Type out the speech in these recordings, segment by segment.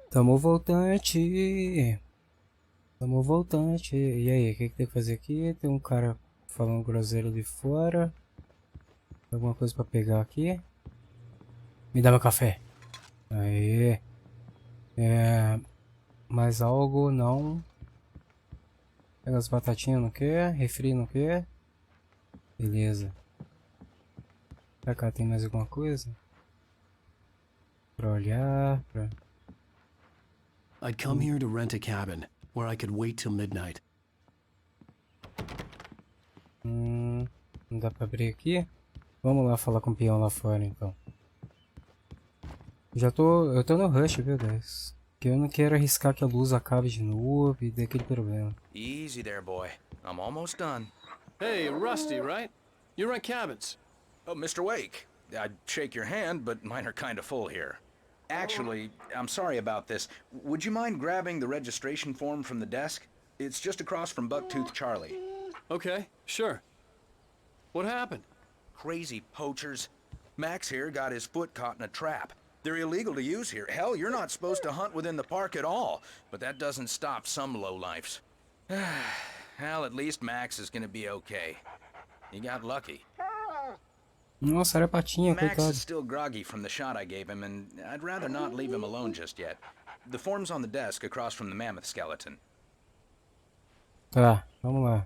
Tamo voltante. Tamo voltante. E aí, o que tem que fazer aqui? Tem um cara falando groselha ali fora. Alguma coisa pra pegar aqui? Me dá meu café. Aí. Mais algo? Não. Pega as batatinhas, não quer? Refri, não quer? Beleza. Pra cá tem mais alguma coisa? Pra olhar, pra... I'd come here to rent a cabin, where I could wait till midnight. Não dá pra abrir aqui? Vamos lá falar com o peão lá fora, então. Eu tô no rush, viu, guys? Que eu não quero arriscar que a luz acabe de novo e dê aquele problema. Easy there, boy. I'm almost done. Hey, Rusty, right? You rent cabins. Oh, Mr. Wake. I'd shake your hand, but mine are kind of full here. Actually, I'm sorry about this. Would you mind grabbing the registration form from the desk? It's just across from Bucktooth Charlie. Okay, sure. What happened? Crazy poachers. Max here got his foot caught in a trap. They're illegal to use here. Hell, you're not supposed to hunt within the park at all. But that doesn't stop some lowlifes. Well, at least Max is gonna be okay. He got lucky. Nossa, era patinha, Max coitado. is still groggy from the shot I gave him, and I'd rather not leave him alone just yet. The form's on the desk across from the mammoth skeleton. Tá, vamos lá.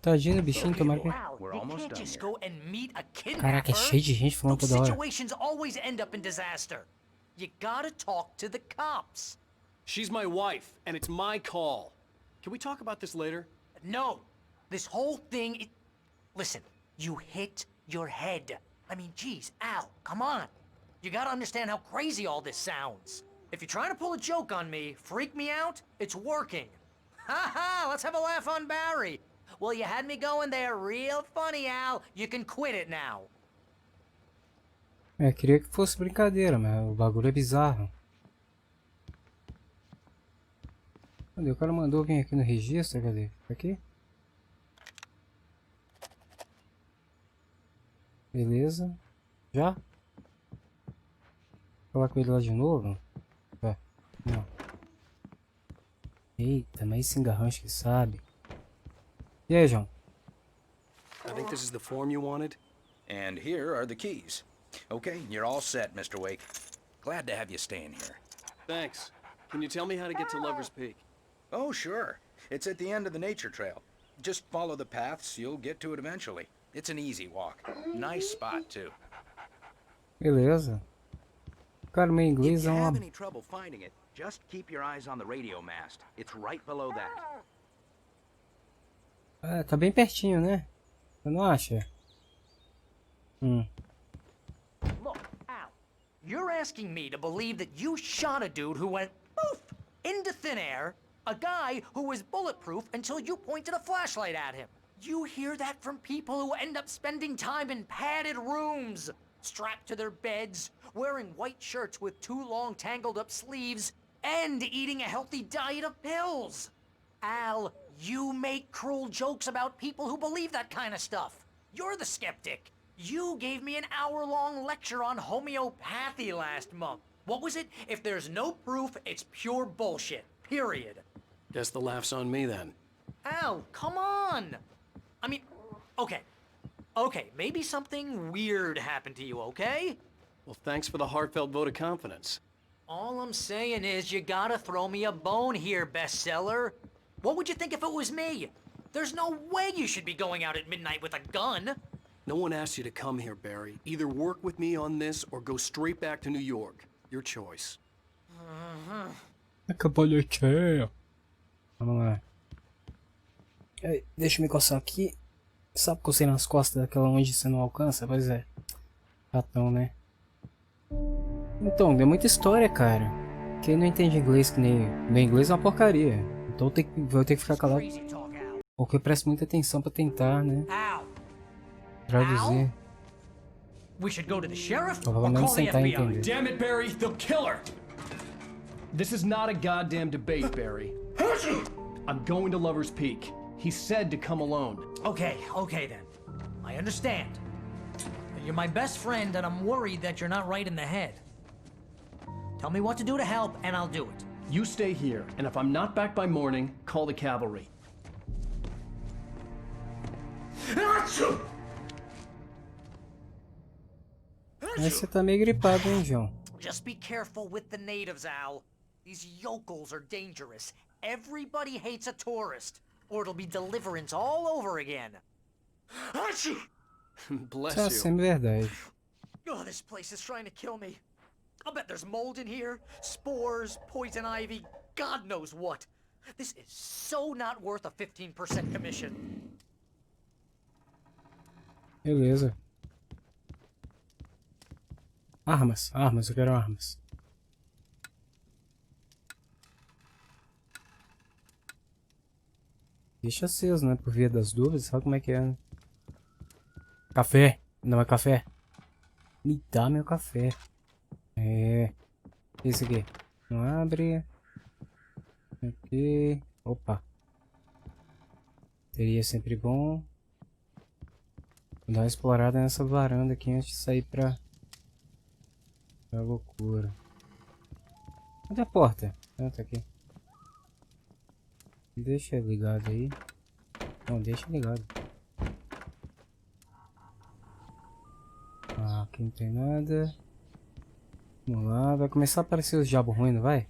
Tadinho do bichinho, tomara que... We're almost done here. Caraca, é cheio de gente falando toda hora. Situations always end up in disaster. You gotta talk to the cops. She's my wife, and it's my call. Can we talk about this later? No, this whole thing. Listen, you hit your head. I mean, geez, Al, come on. You gotta understand how crazy all this sounds. If you're trying to pull a joke on me, freak me out, it's working. Ha ha! Let's have a laugh on Barry. Well, you had me going there real funny, Al. You can quit it now. Queria que fosse brincadeira, mas o bagulho é bizarro. Cadê? O cara mandou vir aqui no registro, cadê? Aqui? Beleza. Já? Falar com ele lá de novo? Tá. Não. Eita, mas esse engarrancho que sabe. E aí, João? I think this is the form you wanted. And here are the keys. Okay, you're all set, Mr. Wake. Glad to have you staying here. Thanks. Can you tell me how to get to Lover's Peak? Oh, sure. It's at the end of the nature trail. Just follow the paths, you'll get to it eventually. It's an easy walk. Nice spot, too. Beleza. Cara, meu If inglês you é uma... have any trouble finding it, just keep your eyes on the radio mast. It's right below that. Ah, tá bem pertinho, né? Você não acha? Look, Al, you're asking me to believe that you shot a dude who went poof into thin air, a guy who was bulletproof until you pointed a flashlight at him. You hear that from people who end up spending time in padded rooms, strapped to their beds, wearing white shirts with too long tangled up sleeves, and eating a healthy diet of pills. Al, you make cruel jokes about people who believe that kind of stuff. You're the skeptic. You gave me an hour-long lecture on homeopathy last month. What was it? If there's no proof, it's pure bullshit. Period. Guess the laugh's on me then. Al, come on! I mean, okay. Okay, maybe something weird happened to you, okay? Well, thanks for the heartfelt vote of confidence. All I'm saying is you gotta throw me a bone here, bestseller. What would you think if it was me? There's no way you should be going out at midnight with a gun. No one asked you to come here, Barry. Either work with me on this or go straight back to New York. Your choice. Acabou de cheio. Vamos lá. Deixa eu me coçar aqui. Sabe coceir nas costas daquela onde você não alcança? Pois é. Ratão, né? Então, deu muita história, cara. Quem não entende inglês que nem... Meu inglês é uma porcaria. Então vou ter que ficar calado. Porque eu presto muita atenção pra tentar, né? Traduzir. We should go to the sheriff Pra or pelo menos call the tentar FBI. entender. Damn it, Barry, they'll kill her! This is not a goddamn debate, Barry. I'm going to Lover's Peak. He said to come alone. Okay, okay then. I understand. You're my best friend and I'm worried that you're not right in the head. Tell me what to do to help, and I'll do it. You stay here, and if I'm not back by morning, call the cavalry. Mas você tá meio gripado, hein, João? Just be careful with the natives, Al. These yokels are dangerous. Everybody hates a tourist, or it'll be deliverance all over again. Bless Isso é you. sempre verdade. Oh, this place is trying to kill me. I'll bet there's mold in here, spores, poison ivy, God knows what. This is so not worth a 15% commission. Beleza. Armas, armas, eu quero armas. Deixa aceso, né? Por via das dúvidas, sabe como é que é, né? Café! Não é café? Me dá meu café. É. Esse aqui. Não abre. Aqui. Opa. Seria sempre bom. Vou dar uma explorada nessa varanda aqui antes de sair pra loucura. Cadê a porta? Ah, tá aqui. Deixa ligado aí. Não, deixa ligado. Ah, aqui não tem nada. Vamos lá, vai começar a aparecer os diabos ruins, não vai?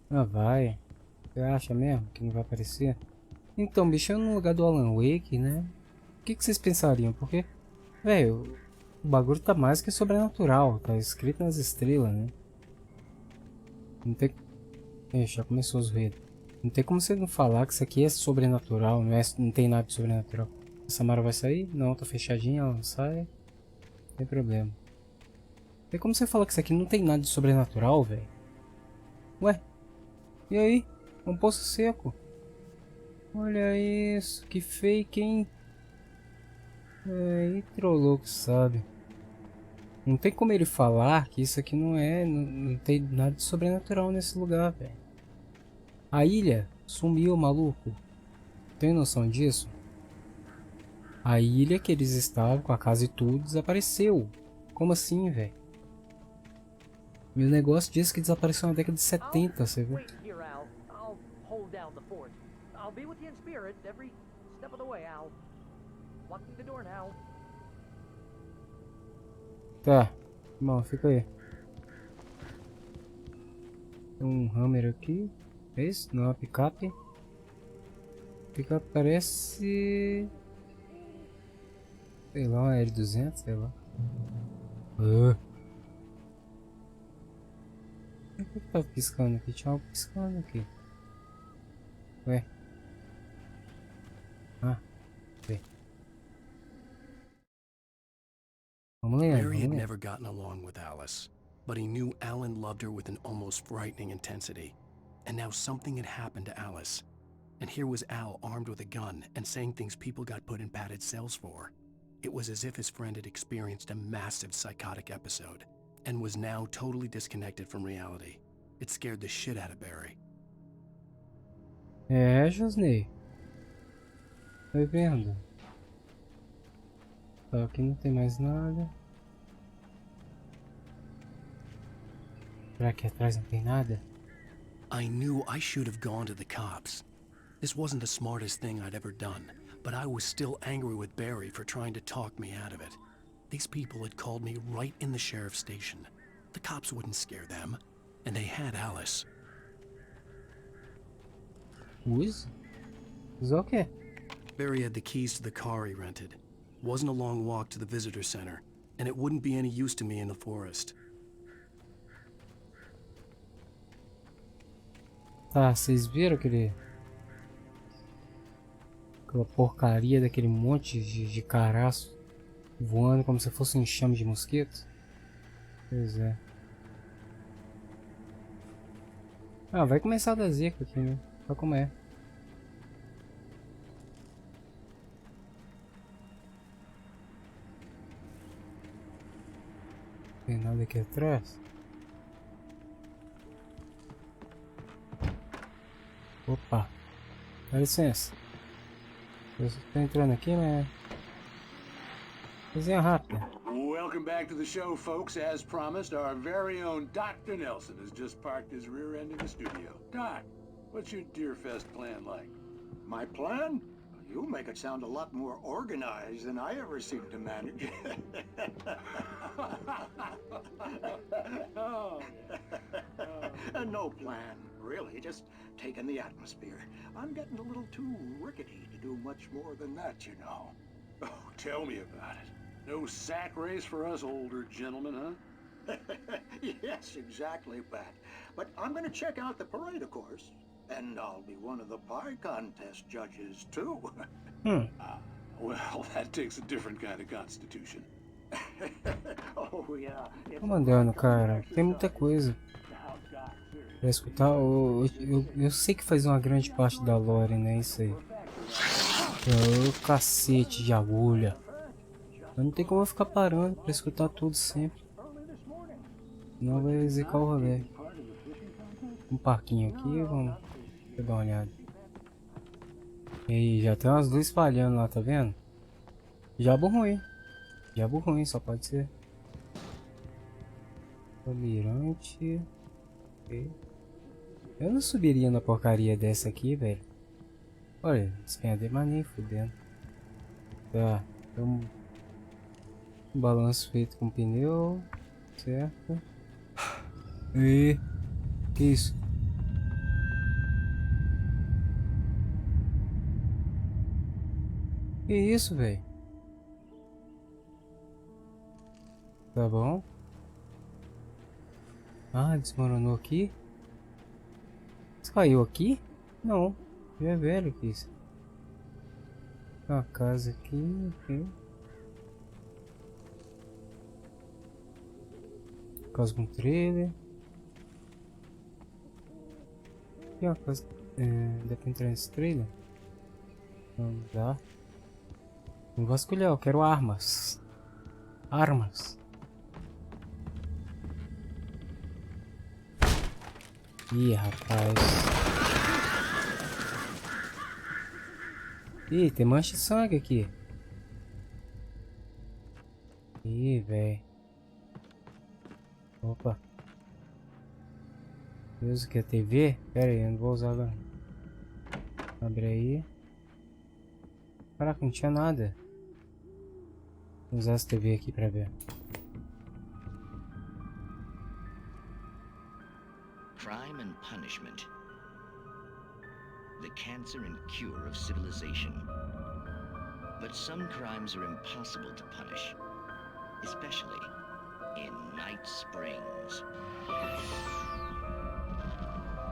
Ah, vai. Você acha mesmo que não vai aparecer? Então, bicho, eu no lugar do Alan Wake, né? O que vocês pensariam? Porque, velho, o bagulho tá mais que sobrenatural. Tá escrito nas estrelas, né? Não tem... Já começou os ruídos. Não tem como você não falar que isso aqui é sobrenatural, não tem nada de sobrenatural. A Samara vai sair? Não, tá fechadinha, ela não sai. Não tem problema. Tem como você falar que isso aqui não tem nada de sobrenatural, velho? Ué? E aí? Um poço seco. Olha isso, que fake, hein? Aí, trollou que sabe. Não tem como ele falar que isso aqui não tem nada de sobrenatural nesse lugar, velho. A ilha sumiu, maluco. Tem noção disso? A ilha que eles estavam com a casa e tudo desapareceu. Como assim, velho? Meu negócio disse que desapareceu na década de 70, você viu? Wait here, Al. I'll hold down the fort. I'll be with you in spirit every step of the way, Al. Locking the door now. Tá. Bom, fica aí. Tem um hammer aqui. É isso? Não é uma picape. Picape parece... sei lá, uma L200, sei lá. Por que tá piscando aqui? Tinha algo piscando aqui. Ué. Ah. Vê. Vamos ler, Barry vamos had ler. never gotten along with Alice, but he knew Alan loved her with an almost frightening intensity. And now something had happened to Alice. And here was Al armed with a gun and saying things people got put in padded cells for. It was as if his friend had experienced a massive psychotic episode and was now totally disconnected from reality. It scared the shit out of Barry. É, Josney. Tá vendo? Tá, aqui não tem mais nada. Será que atrás não tem nada? I knew I should have gone to the cops. This wasn't the smartest thing I'd ever done, but I was still angry with Barry for trying to talk me out of it. These people had called me right in the sheriff's station. The cops wouldn't scare them, and they had Alice. Use? Usar o quê? Barry had the keys to the car he rented. Wasn't a long walk to the visitor center, and it wouldn't be any use to me in the forest. Tá, vocês viram aquela porcaria daquele monte de caraço voando como se fosse um enxame de mosquitos? Pois é. Ah, vai começar a dar zica aqui, né? Olha como é. Tem nada aqui atrás? Opa, dá licença. Eu tô entrando aqui, né? Coisinha rápida. Welcome back to the show, folks. As promised, our very own Dr. Nelson has just parked his rear end in the studio. Doc, what's your Deerfest plan like? My plan? You make it sound a lot more organized than I ever seem to manage. Oh. No plan, really. Just taking the atmosphere. I'm getting a little too rickety to do much more than that, you know. Oh, tell me about it. No sack race for us older gentlemen, huh? Yes, exactly, Pat. But I'm gonna check out the parade, of course. And I'll be one of the pie contest judges, too. Well, that takes a different kind of constitution. Oh, yeah. Tô mandando, cara. Tem muita coisa pra escutar. Eu sei que faz uma grande parte da lore, né? Isso aí. Ô, cacete de agulha. Mas não tem como eu ficar parando pra escutar tudo sempre. Senão vai zicar o rolê. Um parquinho aqui, vamos dar uma olhada. E aí, já tem umas luzes falhando lá, tá vendo? Diabo ruim. Diabo ruim, só pode ser. Mirante. Okay. Eu não subiria na porcaria dessa aqui, velho. Olha, espinha maneiro, fudendo. Tá, então um balanço feito com pneu, certo? E que isso? Que isso, velho? Tá bom? Ah, desmoronou aqui? Você caiu aqui? Não, já é velho que isso. Uma casa aqui, ok. Casa com trailer. E uma casa. Dá pra entrar nesse trailer? Não dá. Vou vasculhar, eu quero armas. Armas. Ih, rapaz. Ih, tem mancha de sangue aqui. Ih, velho. Opa. Deus, o que é TV? Pera aí, eu não vou usar agora. Abre aí. Caraca, não tinha nada. Vou usar essa TV aqui pra ver. Crime and punishment. The cancer and cure of civilization. But some crimes are impossible to punish, especially in Night Springs.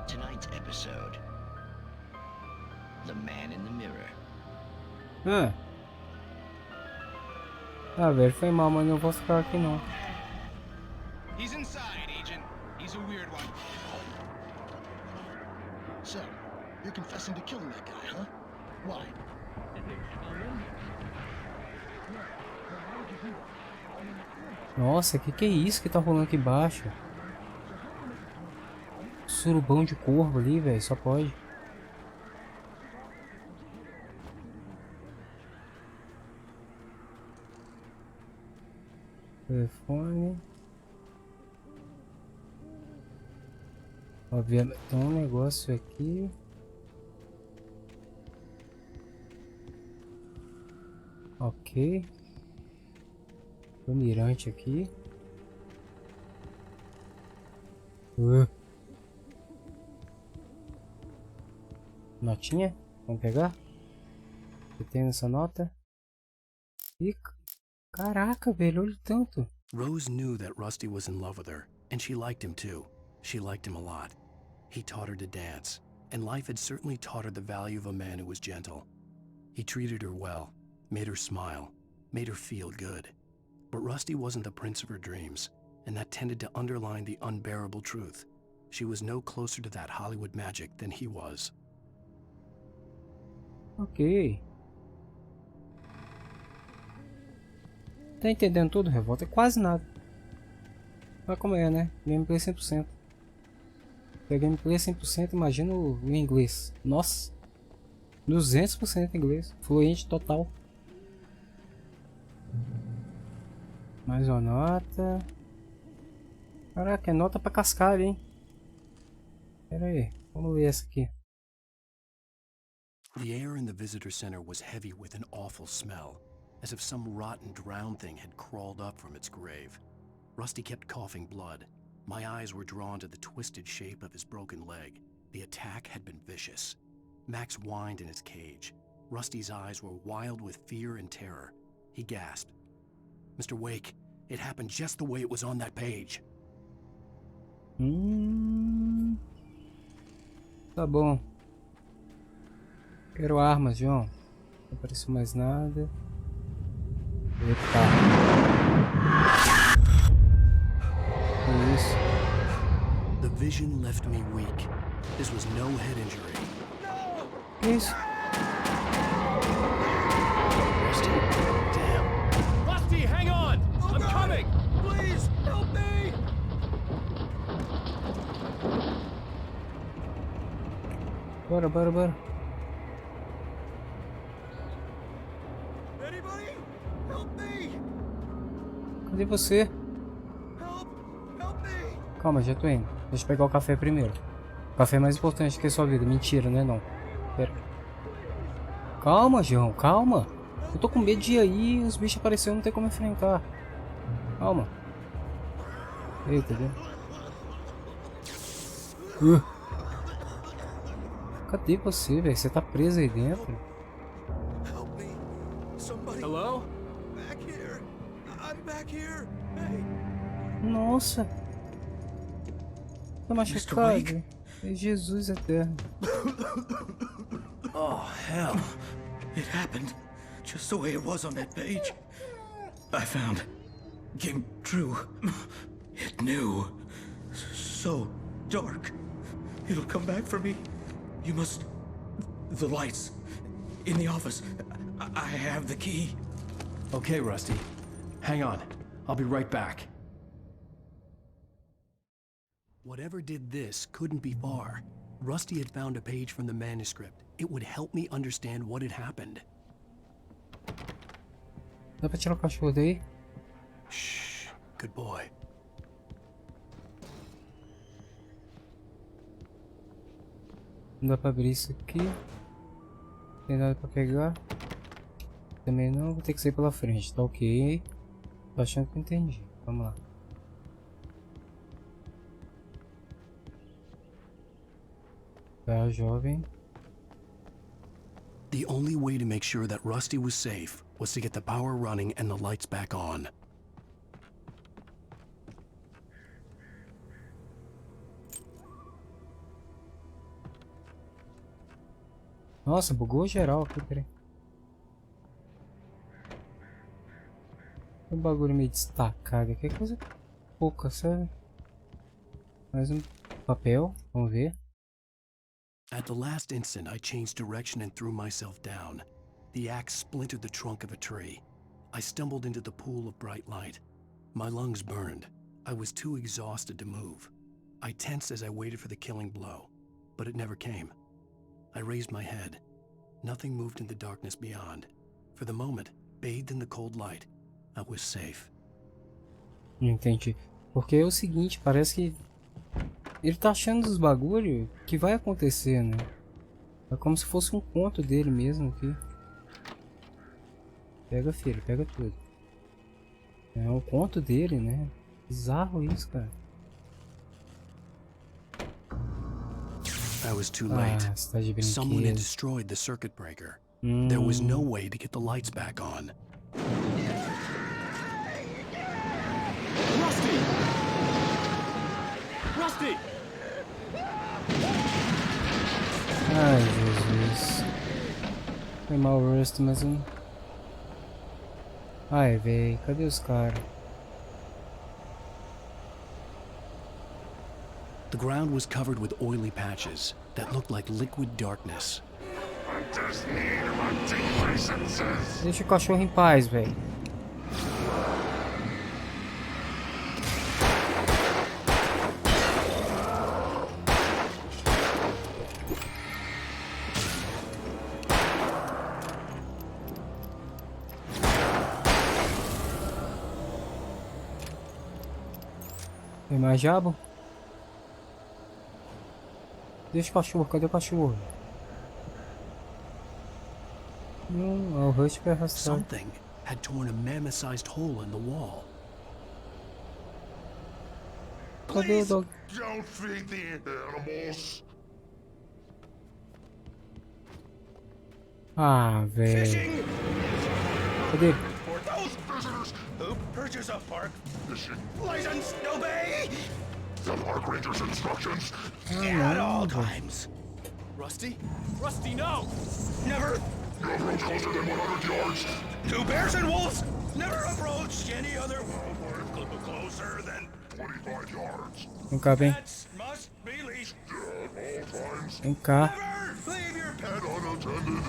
Tonight's episode, The Man in the Mirror. Ah, velho, foi mal, mas não vou ficar aqui não. He's inside, Agent. He's a weird one. So, you're confessing to killing that guy, huh? Why? Nossa, que é isso que tá rolando aqui embaixo? Surubão de corvo ali, velho, só pode. Telefone. Obviamente tem um negócio aqui. Ok. O mirante aqui. Notinha? Vamos pegar? O que tem nessa nota? Ih, caraca, velho, olha o tanto. Rose knew that Rusty was in love with her, and she liked him too. She liked him a lot. He taught her to dance, and life had certainly taught her the value of a man who was gentle. He treated her well, made her smile, made her feel good. But Rusty wasn't the prince of her dreams, and that tended to underline the unbearable truth. She was no closer to that Hollywood magic than he was. Ok. Tá entendendo tudo, Revolta? É quase nada. Olha como é, né? Gameplay 100%. Se a gameplay 100%, imagina o inglês. Nossa. 200% inglês. Fluente total. Mais uma nota. Caraca, é nota pra cascar, hein? Pera aí, vamos ler essa aqui. The air in the visitor center was heavy with an awful smell, as if some rotten drowned thing had crawled up from its grave. Rusty kept coughing blood. My eyes were drawn to the twisted shape of his broken leg. The attack had been vicious. Max whined in his cage. Rusty's eyes were wild with fear and terror. He gasped. Mr. Wake, it happened just the way it was on that page. Tá bom. Quero armas, João. Não apareceu mais nada. Eita. Que isso? The vision left me weak. This was no head injury. Que isso? Rusty? Damn. Rusty, hang on! I'm coming! Please, help me! Bora, bora, bora. Anybody? Help me! Cadê você? Help me! Calma, já tô indo. Deixa eu pegar o café primeiro. O café é mais importante que a sua vida. Mentira, né não? Pera. Calma, João, calma. Eu tô com medo de ir aí e os bichos apareceram, não tem como enfrentar. Calma. Eita, deu. Cadê você, velho? Você tá preso aí dentro? Help me! Somebody Hello? back here! I'm back here! Hey! Nossa. Tá machucado. É Jesus eterno. Oh, hell. It happened just the way it was on that page. I found. Came true. It knew. So dark. It'll come back for me. You must. The lights. In the office. I have the key. Okay, Rusty. Hang on. I'll be right back. Whatever did this couldn't be far. Rusty had found a page from the manuscript. It would help me understand what had happened. Dá pra tirar o cachorro daí? Shh. Good boy. Não dá pra abrir isso aqui. Não tem nada pra pegar. Também não, vou ter que sair pela frente, tá ok. Tô achando que eu entendi. Vamos lá. Tá, jovem. The only way to make sure that Rusty was safe was to get the power running and the lights back on. Nossa, bugou geral aqui, peraí. Um bagulho meio destacado aqui, é coisa pouca, sabe? Mais um papel, vamos ver. At the last instant, I changed direction and threw myself down. The axe splintered the trunk of a tree. I stumbled into the pool of bright light. My lungs burned. I was too exhausted to move. I tensed as I waited for the killing blow, but it never came. I raised my head. Nothing moved in the darkness beyond. For the moment, bathed in the cold light, I was safe. Entendi. Porque é o seguinte, parece que ele tá achando os bagulho que vai acontecer, né? É como se fosse um conto dele mesmo aqui. Pega, filho, pega tudo. É um conto dele, né? Bizarro isso, cara. I was too late. Ah, você tá de Someone had brinquedo. destroyed the circuit breaker. There was no way to get the lights back on. Rusty! Rusty! Ai, Jesus. Foi mal o Rust, mas um... Ai, véi, cadê os caras? The ground was covered with oily patches that looked like liquid darkness. Deixa o cachorro em paz, véi. Tem mais diabo? Deixa o cachorro, cadê o cachorro? É o Rush vai arrastar. Something had torn a mammoth-sized hole in the wall. Cadê o dog? Don't feed the animals. Ah, velho. Fishing Cadê? for those visitors who purchase a park Fishing. license obey The park ranger's instructions. at all times. Rusty? Rusty, no! Never You approach closer than 100 yards. to bears and wolves. Never approach any other closer than 25 yards. Vem cá, vem. that must be leashed. At all times. Vem cá. Never leave your pet. Pet unattended.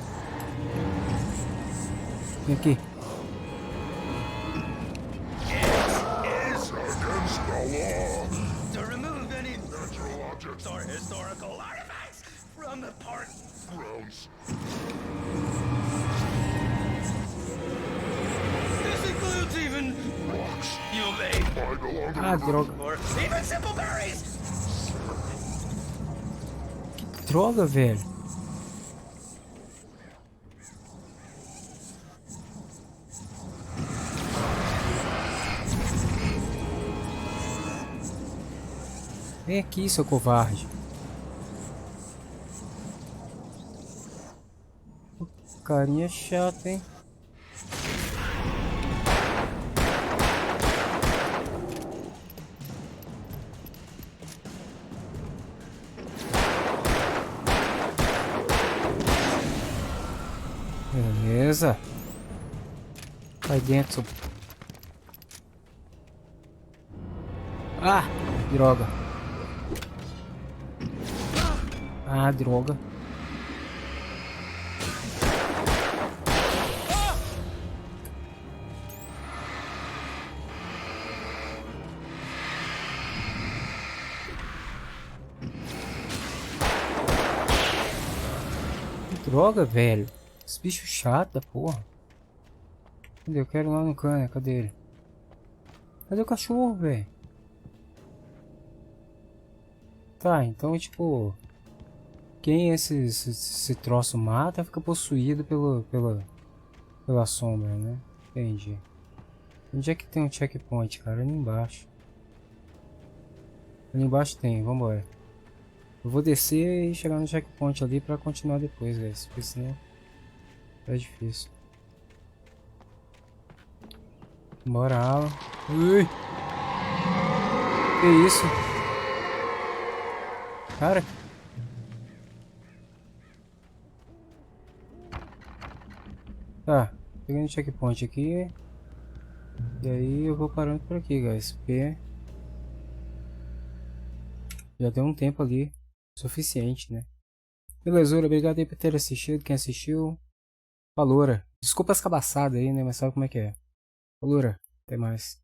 Vem aqui. It is Against the law. to remove any Natural objects. or historical artifacts from the park. Grounds. This includes even Rocks. you may I belong to Ah, the droga. or even simple berries. Droga, velho. Vem aqui, seu covarde. Carinha chata, hein? Beleza. Vai dentro. Ah, droga. Ah, droga. Que droga, velho. Esse bicho chato da porra. Cadê? Eu quero ir lá no cano. Cadê ele? Cadê o cachorro, velho? Tá, então tipo... Quem esse troço mata fica possuído pela sombra, né? Entendi. Onde é que tem um checkpoint, cara? Ali embaixo. Ali embaixo tem, vambora. Eu vou descer e chegar no checkpoint ali pra continuar depois, velho. Porque senão é difícil. Bora, Alan. Ui! Que isso? Cara. Tá, pegando o checkpoint aqui. E aí eu vou parando por aqui, guys. Porque já deu um tempo ali suficiente, né? Belezura, obrigado aí por ter assistido. Quem assistiu, Faloura. Desculpa as cabaçadas aí, né? Mas sabe como é que é. Faloura, até mais.